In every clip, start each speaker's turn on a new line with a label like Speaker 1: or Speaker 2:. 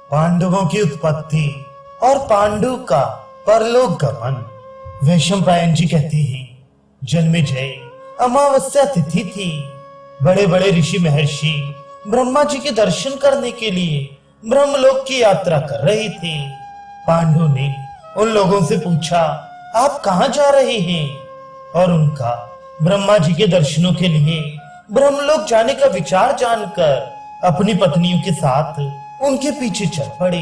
Speaker 1: पांडवों की उत्पत्ति और पांडु का परलोक गमन। वैशंपायन जी कहते हैं, जन्मेजय अमावस्या तिथि थी। बड़े बड़े ऋषि महर्षि ब्रह्मा जी के दर्शन करने के लिए ब्रह्मलोक की यात्रा कर रहे थे। पांडु ने उन लोगों से पूछा, आप कहाँ जा रहे हैं? और उनका ब्रह्मा जी के दर्शनों के लिए ब्रह्मलोक जाने का विचार जानकर अपनी पत्नियों के साथ उनके पीछे चल पड़े।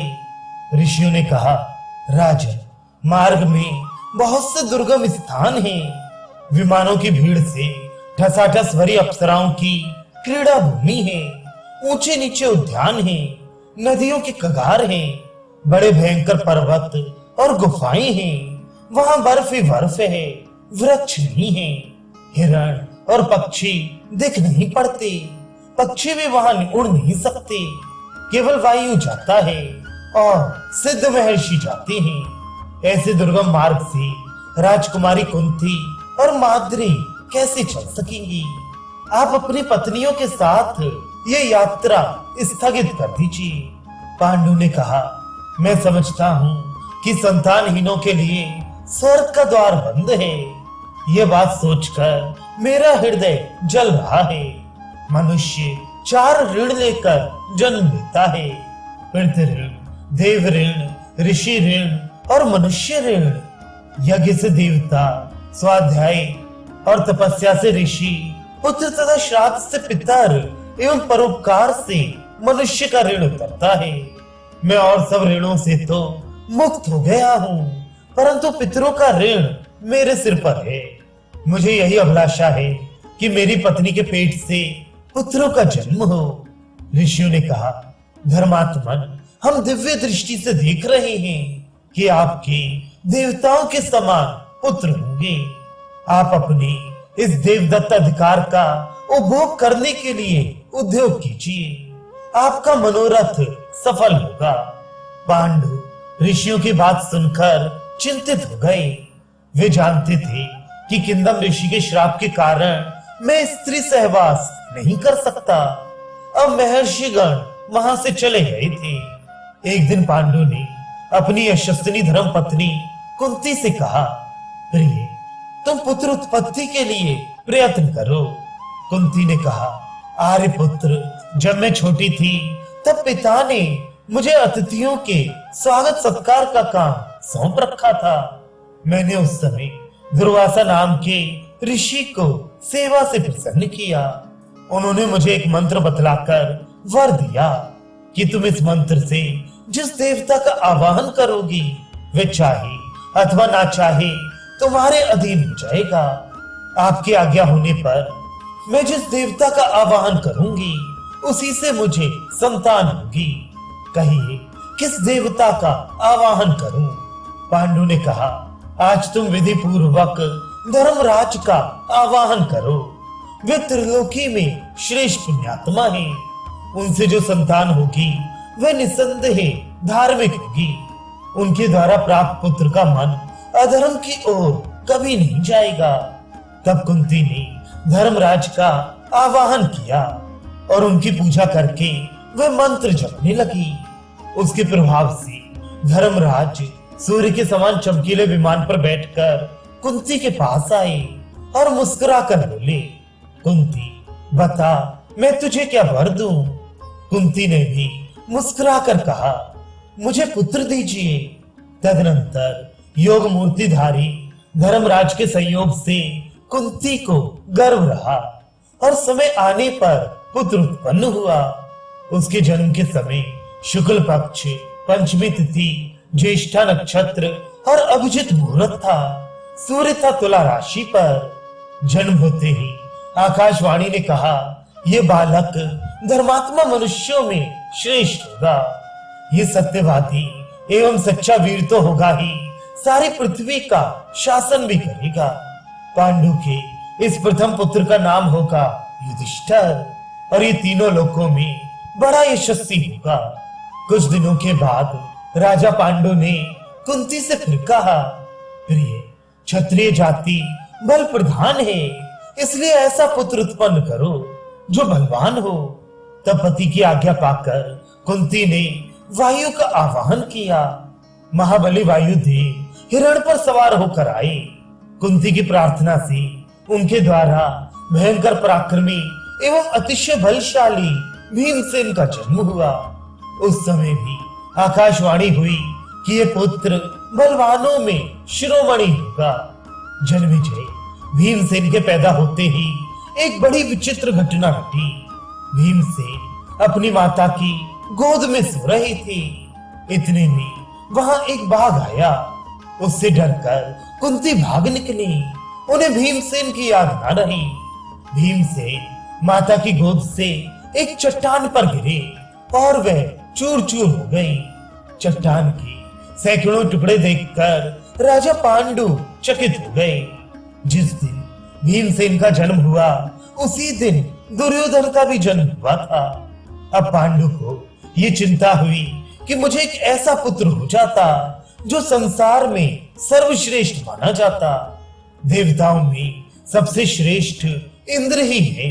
Speaker 1: ऋषियों ने कहा, राजन, मार्ग में बहुत से दुर्गम स्थान हैं। विमानों की भीड़ से ठसाठस भरी अप्सराओं की क्रीड़ा भूमि है। ऊंचे नीचे उद्यान हैं, नदियों के कगार हैं, बड़े भयंकर पर्वत और गुफाएं हैं। वहां बर्फ ही बर्फ है, वृक्ष नहीं है। हिरण और पक्षी दिख नहीं पड़ते। पक्षी भी वहां उड़ नहीं सकते। केवल वायु जाता है और सिद्ध महर्षि जाते हैं। ऐसे दुर्गम मार्ग से राजकुमारी कुंती और माद्री कैसे चल सकेंगी? आप अपनी पत्नियों के साथ ये यात्रा स्थगित कर दीजिए। पांडु ने कहा, मैं समझता हूँ कि संतानहीनों के लिए स्वर्ग का द्वार बंद है। ये बात सोचकर मेरा हृदय जल रहा है। मनुष्य 4 ऋण लेकर जन्म लेता है, पृथ्वी ऋण, देव ऋण, ऋषि ऋण और मनुष्य ऋण। यज्ञ से देवता, स्वाध्याय और तपस्या से ऋषि, पुत्र तथा श्राद्ध से पितर एवं परोपकार से मनुष्य का ऋण उतरता है। मैं और सब ऋणों से तो मुक्त हो गया हूँ, परंतु पितरों का ऋण मेरे सिर पर है। मुझे यही अभिलाषा है कि मेरी पत्नी के पेट से पुत्रों का जन्म हो। ऋषियों ने कहा, धर्मात्मन, हम दिव्य दृष्टि से देख रहे हैं कि आपके देवताओं के समान पुत्र होंगे। आप अपने इस देवदत्त अधिकार का उपभोग करने के लिए उद्योग कीजिए। आपका मनोरथ सफल होगा। पांडु ऋषियों की बात सुनकर चिंतित हो गए। वे जानते थे कि किंदम ऋषि के श्राप के कारण मैं स्त्री सहवास नहीं कर सकता। अब महर्षिगण वहां से चले गए थे। एक दिन पांडु ने अपनी यशस्विनी धर्म पत्नी कुंती से कहा, प्रिय, तुम पुत्र उत्पत्ति के लिए प्रयत्न करो। कुंती ने कहा, आर्य पुत्र, जब मैं छोटी थी तब पिता ने मुझे अतिथियों के स्वागत सत्कार का काम सौंप रखा था। मैंने उस समय दुर्वासा नाम के ऋषि को सेवा से प्रसन्न किया। उन्होंने मुझे एक मंत्र बतलाकर वर दिया कि तुम इस मंत्र से जिस देवता का आवाहन करोगी वे चाहे अथवा ना चाहे तुम्हारे अधीन हो जाएगा। आपकी आज्ञा होने पर मैं जिस देवता का आवाहन करूंगी उसी से मुझे संतान होगी। कहिए किस देवता का आवाहन करूं? पांडु ने कहा, आज तुम विधि पूर्वक धर्मराज का आवाहन करो। वे त्रिलोकी में श्रेष्ठ पुण्यात्मा हैं। उनसे जो संतान होगी वह निसंदेह धार्मिक होगी। उनके द्वारा प्राप्त पुत्र का मन अधर्म की ओर कभी नहीं जाएगा। तब कुंती ने धर्मराज का आवाहन किया और उनकी पूजा करके वह मंत्र जपने लगी। उसके प्रभाव से धर्मराज सूर्य के समान चमकीले विमान पर बैठकर कुंती के पास आए और मुस्कुराकर बोले, कुंती, बता मैं तुझे क्या वर दूं? कुंती ने भी मुस्कुराकर कहा, मुझे पुत्र दीजिए। तदनंतर योग मूर्तिधारी धर्मराज के संयोग से कुंती को गर्भ रहा और समय आने पर पुत्र उत्पन्न हुआ। उसके जन्म के समय शुक्ल पक्ष, पंचमी तिथि, ज्येष्ठा नक्षत्र और अभिजित मुहूर्त था। सूर्य था तुला राशि पर। जन्म होते ही आकाशवाणी ने कहा, ये बालक धर्मात्मा मनुष्यों में श्रेष्ठ होगा। ये सत्यवादी एवं सच्चा वीर तो होगा ही, सारी पृथ्वी का शासन भी करेगा। पांडु के इस प्रथम पुत्र का नाम होगा युधिष्ठिर और ये तीनों लोकों में बड़ा यशस्वी होगा। कुछ दिनों के बाद राजा पांडु ने कुंती से फिर कहा, प्रिय, क्षत्रिय जाति बल प्रधान है, इसलिए ऐसा पुत्र उत्पन्न करो जो बलवान हो। तब पति की आज्ञा पाकर कुंती ने वायु का आवाहन किया। महाबली वायुदेव हिरण पर सवार होकर आए। कुंती की प्रार्थना से उनके द्वारा भयंकर पराक्रमी एवं अतिशय बलशाली भीमसेन का जन्म हुआ। उस समय भी आकाशवाणी हुई कि ये पुत्र बलवानों में शिरोमणि होगा। जन्मेजय भीमसेन के पैदा होते ही एक बड़ी विचित्र घटना घटी। भीमसेन अपनी माता की गोद में सो रहे थे। इतने में वहां एक बाघ आया। उससे डरकर कुंती भाग निकली। उन्हें भीमसेन की याद न रही। भीमसेन माता की गोद से एक चट्टान पर गिरे और वह चूर चूर हो गई। चट्टान के सैकड़ों टुकड़े देखकर राजा पांडु चकित हो गए। जिस दिन भीमसेन का जन्म हुआ उसी दिन दुर्योधन का भी जन्म हुआ था। अब पांडु को ये चिंता हुई कि मुझे एक ऐसा पुत्र हो जाता जो संसार में सर्वश्रेष्ठ माना जाता। देवताओं में सबसे श्रेष्ठ इंद्र ही है।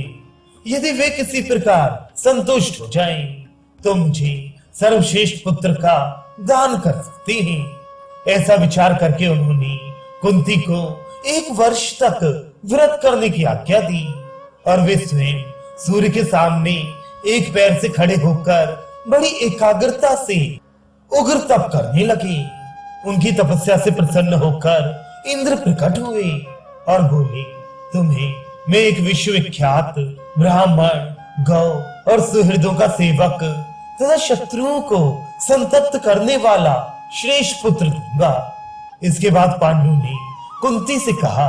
Speaker 1: यदि वे किसी प्रकार संतुष्ट हो जाएं, तो मुझे सर्वश्रेष्ठ पुत्र का दान कर सकते हैं। ऐसा विचार करके उन्होंने कुंती को 1 वर्ष तक व्रत करने की आज्ञा दी और वे स्वयं सूर्य के सामने एक पैर से खड़े होकर बड़ी एकाग्रता से उग्र तप करने लगे। उनकी तपस्या से प्रसन्न होकर इंद्र प्रकट हुए और बोले, तुम्हें मैं एक विश्वविख्यात ब्राह्मण, गौ और सुहृदों का सेवक तथा शत्रुओं को संतप्त करने वाला श्रेष्ठ पुत्र दूंगा। इसके बाद पांडु ने कुंती से कहा,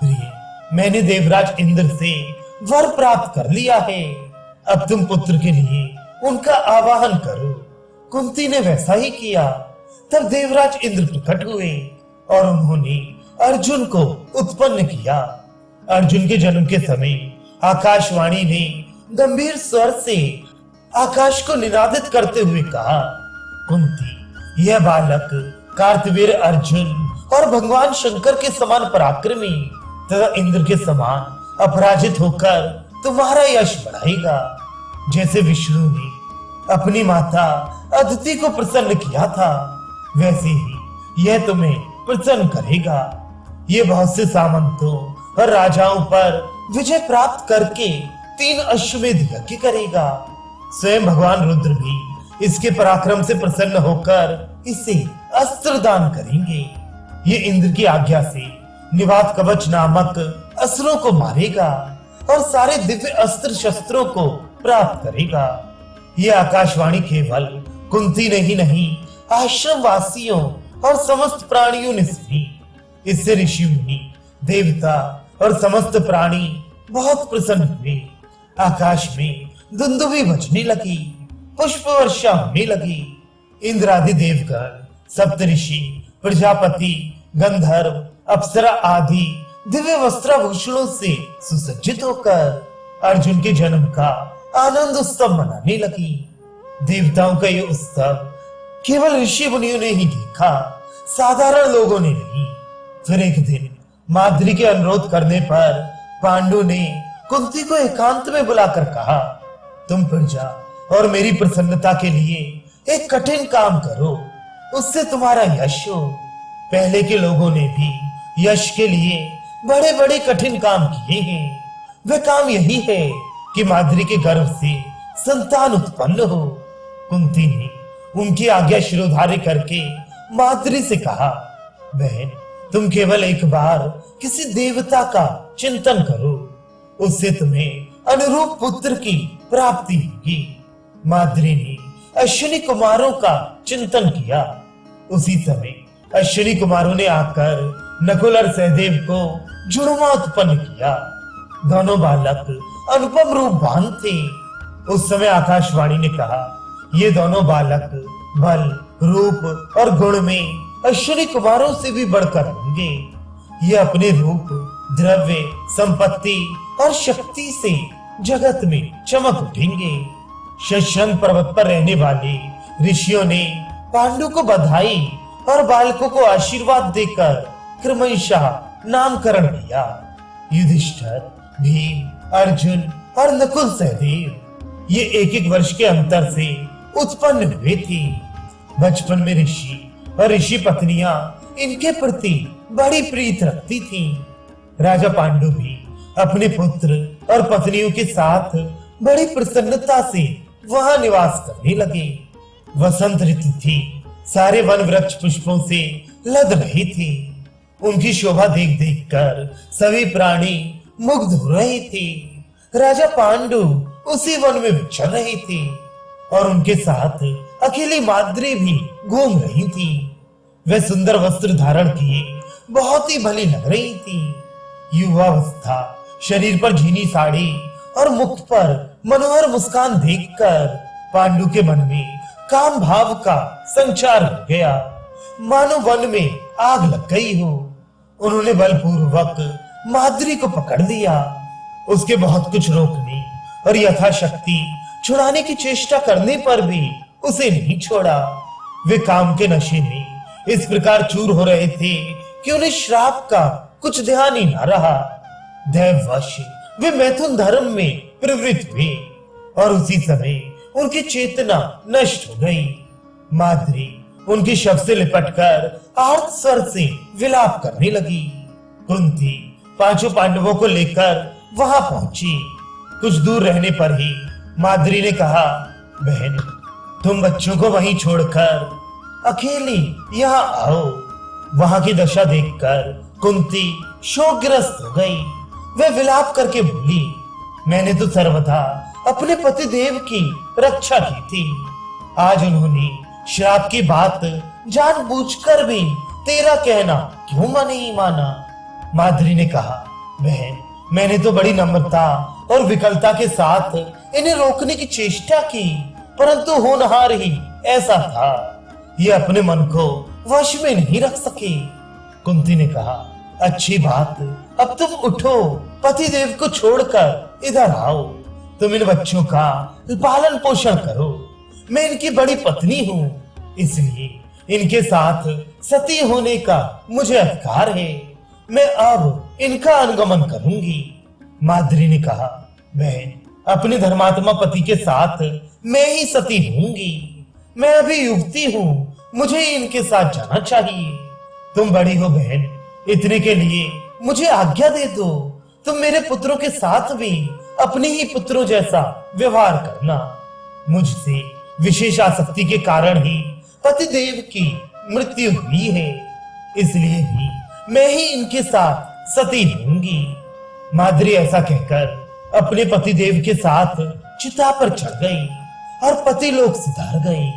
Speaker 1: प्रिय, मैंने देवराज इंद्र से वर प्राप्त कर लिया है। अब तुम पुत्र के लिए उनका आवाहन करो। कुंती ने वैसा ही किया। तब देवराज इंद्र प्रकट हुए और उन्होंने अर्जुन को उत्पन्न किया। अर्जुन के जन्म के समय आकाशवाणी ने गंभीर स्वर से आकाश को निनादित करते हुए कहा, कुंती, यह बालक कार्तवीर अर्जुन और भगवान शंकर के समान पराक्रमी तथा इंद्र के समान अपराजित होकर तुम्हारा यश बढ़ाएगा। जैसे विष्णु ने अपनी माता अदिति को प्रसन्न किया था, वैसे ही यह तुम्हें प्रसन्न करेगा। ये बहुत से सामंतों और राजाओं पर विजय प्राप्त करके 3 अश्वमेध यज्ञ करेगा। स्वयं भगवान रुद्र भी इसके पराक्रम से प्रसन्न होकर इसे अस्त्र दान करेंगे। ये इंद्र की आज्ञा से निवात कवच नामक असुरों को मारेगा और सारे दिव्य अस्त्र शस्त्रों को प्राप्त करेगा। ये आकाशवाणी केवल कुंती ने ही नहीं, आश्रम वासियों और समस्त प्राणियों ने सुनी। इससे ऋषि मुनि, देवता और समस्त प्राणी बहुत प्रसन्न हुए। आकाश में दुंदुभी बजने लगी, पुष्प वर्षा होने लगी। इंद्र आदि देवगण, सप्तऋषि, प्रजापति, गंधर्व, अप्सरा आदि दिव्य वस्त्राभूषणों से सुसज्जित होकर अर्जुन के जन्म का आनंद उत्सव मनाने लगी। देवताओं का यह उत्सव केवल ऋषि मुनियों ने ही देखा, साधारण लोगों ने नहीं। फिर एक दिन माद्री के अनुरोध करने पर पांडु ने कुंती को एकांत में बुलाकर कहा, तुम प्रजा और मेरी प्रसन्नता के लिए एक कठिन काम करो, उससे तुम्हारा यश हो। पहले के लोगों ने भी यश के लिए बड़े बड़े कठिन काम किए हैं। वह काम यही है कि माद्री के गर्भ से संतान उत्पन्न हो। कुंती ने उनकी आज्ञा शिरोधार्य करके माद्री से कहा, बहन, तुम केवल एक बार किसी देवता का चिंतन करो, उससे तुम्हें अनुरूप पुत्र की प्राप्ति होगी। माद्री ने अश्विनी कुमारों का चिंतन किया। उसी समय अश्विनी कुमारों ने आकर नकुल और सहदेव को जुड़वा उत्पन्न किया। दोनों बालक अनुपम रूपवान थे। उस समय आकाशवाणी ने कहा, ये दोनों बालक बल, रूप और गुण में अश्विनी कुमारों से भी बढ़कर होंगे। ये अपने रूप, द्रव्य, संपत्ति और शक्ति से जगत में चमक उठेंगे। शशांक पर्वत पर रहने वाले ऋषियों ने पांडु को बधाई और बालकों को आशीर्वाद देकर क्रमशः नामकरण किया। युधिष्ठिर, भीम, अर्जुन और नकुल सहदेव ये 1-1 वर्ष के अंतर से उत्पन्न हुए थे। बचपन में ऋषि और ऋषि पत्नियां इनके प्रति बड़ी प्रीत रखती थीं। राजा पांडु भी अपने पुत्र और पत्नियों के साथ बड़ी प्रसन्नता से वहां निवास करने लगे। वसंत ऋतु थी, सारे वन वृक्ष पुष्पों से लद रहे थे। उनकी शोभा देख देख कर सभी प्राणी मुग्ध हो रहे थे। राजा पांडु उसी वन में विचर रहे थे और उनके साथ अकेली माद्री भी घूम रही थी। वे सुंदर वस्त्र धारण किए बहुत ही भली लग रही थी। युवावस्था, शरीर पर झीनी साड़ी और मुख पर मनोहर मुस्कान देखकर पांडु के मन में काम भाव का संचार हो गया, मानो वन में आग लग गई हो। उन्होंने बलपूर्वक माद्री को पकड़ लिया। उसके बहुत कुछ रोकने और यथाशक्ति छुड़ाने की चेष्टा करने पर भी उसे नहीं छोड़ा। वे काम के नशे में इस प्रकार चूर हो रहे थे कि उन्हें श्राप का कुछ ध्यान ही न रहा। दैववश वे मैथुन धर्म में प्रवृत्त हुए और उसी समय उनकी चेतना नष्ट हो गई। माद्री उनकी शव से लिपटकर आर्त स्वर से विलाप करने लगी। कुंती पांचों पांडवों को लेकर वहां पहुंची। कुछ दूर रहने पर ही माद्री ने कहा, बहन, तुम बच्चों को वहीं छोड़कर अकेली यहाँ आओ। वहां की दशा देखकर कुंती शोकग्रस्त हो गई। वे विलाप करके बोली, मैंने तो सर्वथा अपने पति देव की रक्षा की थी। आज उन्होंने श्राप की बात जानबूझकर भी तेरा कहना क्यों नहीं माना? माद्री ने कहा, बहन, मैंने तो बड़ी नम्रता और विकलता के साथ इन्हें रोकने की चेष्टा की, परंतु होनहार ही ऐसा था, ये अपने मन को वश में नहीं रख सके। कुंती ने कहा, अच्छी बात, अब तुम उठो, पति देव को छोड़कर इधर आओ। तुम इन बच्चों का पालन पोषण करो। मैं इनकी बड़ी पत्नी हूँ, इसलिए इनके साथ सती होने का मुझे अधिकार है। मैं अब इनका अनुगमन करूंगी। माद्री ने कहा, बहन, अपने धर्मात्मा पति के साथ मैं ही सती होंगी। मैं अभी युवती हूँ, मुझे इनके साथ जाना चाहिए। तुम बड़ी हो बहन, इतने के लिए मुझे आज्ञा दे दो। तुम मेरे पुत्रों के साथ भी अपने ही पुत्रों जैसा व्यवहार करना। मुझसे विशेष आसक्ति के कारण ही पति देव की मृत्यु हुई है, इसलिए भी मैं ही इनके साथ सती होंगी। माद्री ऐसा कहकर अपने पति देव के साथ चिता पर चढ़ गई और पति लोक सिधार गई।